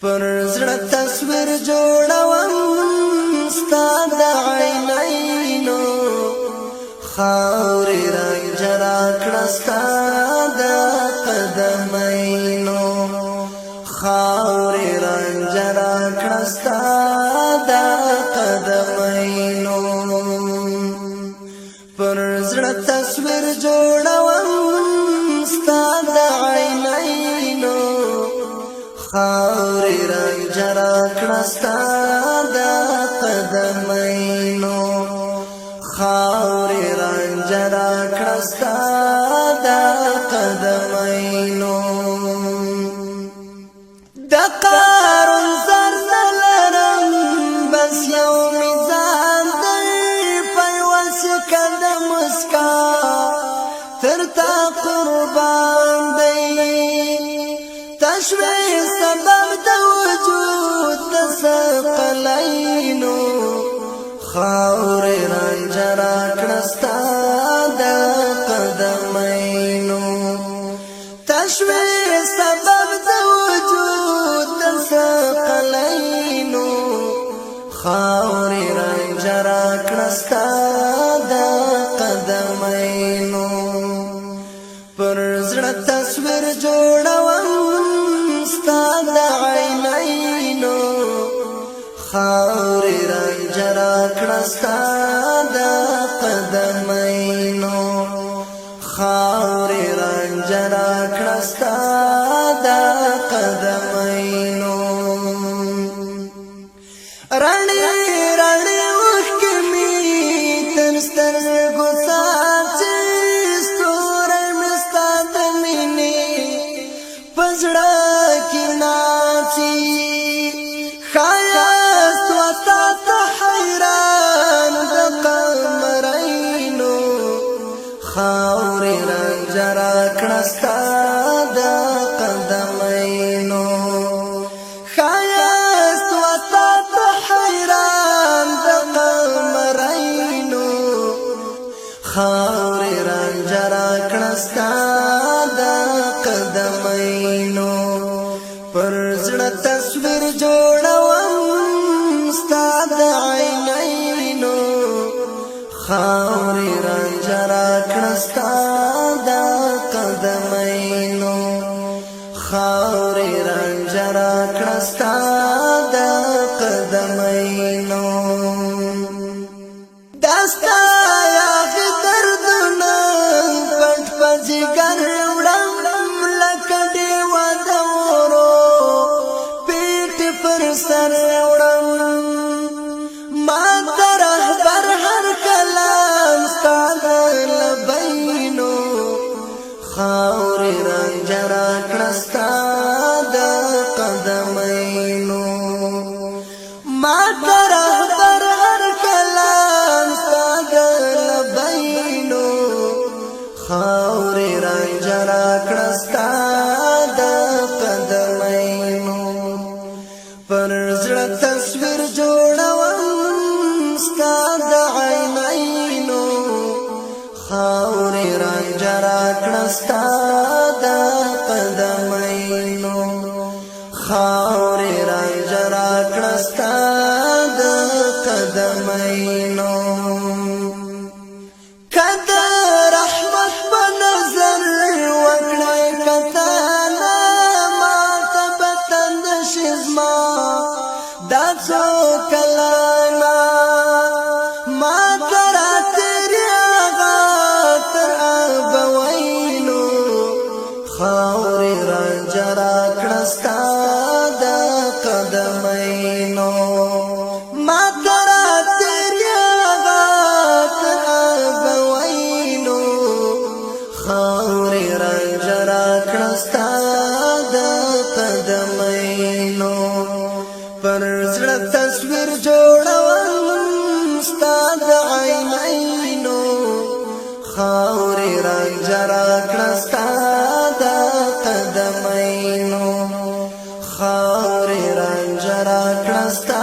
پر زړه تصویر جوړوم ستا د عینینو خاورې رنګ راکړه ستا د قدمینو خاورې رنګ راکړه ستا د قدمینو پر زړه تصویر جوړوم ستا د عینینو خاورې رنګ راکړه ستا د قدمینو خاورې رنګ راکړه ستا د قدمینو د قارون زر لرم بس یو میزان دی په یوه سکه د مسکا تر تا قربان دی تشوی سبب د وجود د ثقلینو خاورې رنګ راکړه ستا د قدمینو تشوی سبب د وجود د ثقلینو خاورې رنګ راکړه ستا د قدمینو پر زړه تصویر جوړوم ستا د عینینو خاورې رنګ راکړه ستا د قدمینو خاورې رنګ راکړه ستا د قدمینو رڼې رڼې اوښکې مې تر سترګو څاڅي ستوری مې ستا د مینې په زړه کې ناڅي ښایست وتا ته حیران د قمرینو خاورې رنګ راکړه ستا د قدمینو ښایست وتا ته حیران د قمرینو خاورې رنګ راکړه ستا د قدمینو پر زړه تصویر جوړوم ستا د عینینو خاورې رنګ راکړه ستا د قدمینو خاورې رنګ راکړه ستا د قدمینو دا ستا یاغ دردونه پټ په ځیګر وړم لکه ډیوه د اورو پیټ پر سر وړم ما ته رهبر هر کلام ستا د لبینو خاورې رنګ راکړه ستا د قدمینو ما ته رهبر هر کلام ستا د لبینو خاورې رنګ راکړه ستا د قدمینو پر زړه تصویر جوړوم ستا د عینینو خاورې رنګ راکړه ستا د قدمینو خاورې رنګ راکړه ستا د قدمینو که رحمت په نظر وکړی کتاله ماته به تنده شي زما دا څو کلانه ماته راتېرې هغه تر ابوینو خاورې رنګ راکړه ستا د قدمینو ماته راتېرې هغه تر ابوینو خاورې رنګ راکړه ستا د قدمینو پر زړه تصویر جوړوم ستا د عینینو خاورې رنګ راکړه ستا د قدمینو خاورې رنګ راکړه ستا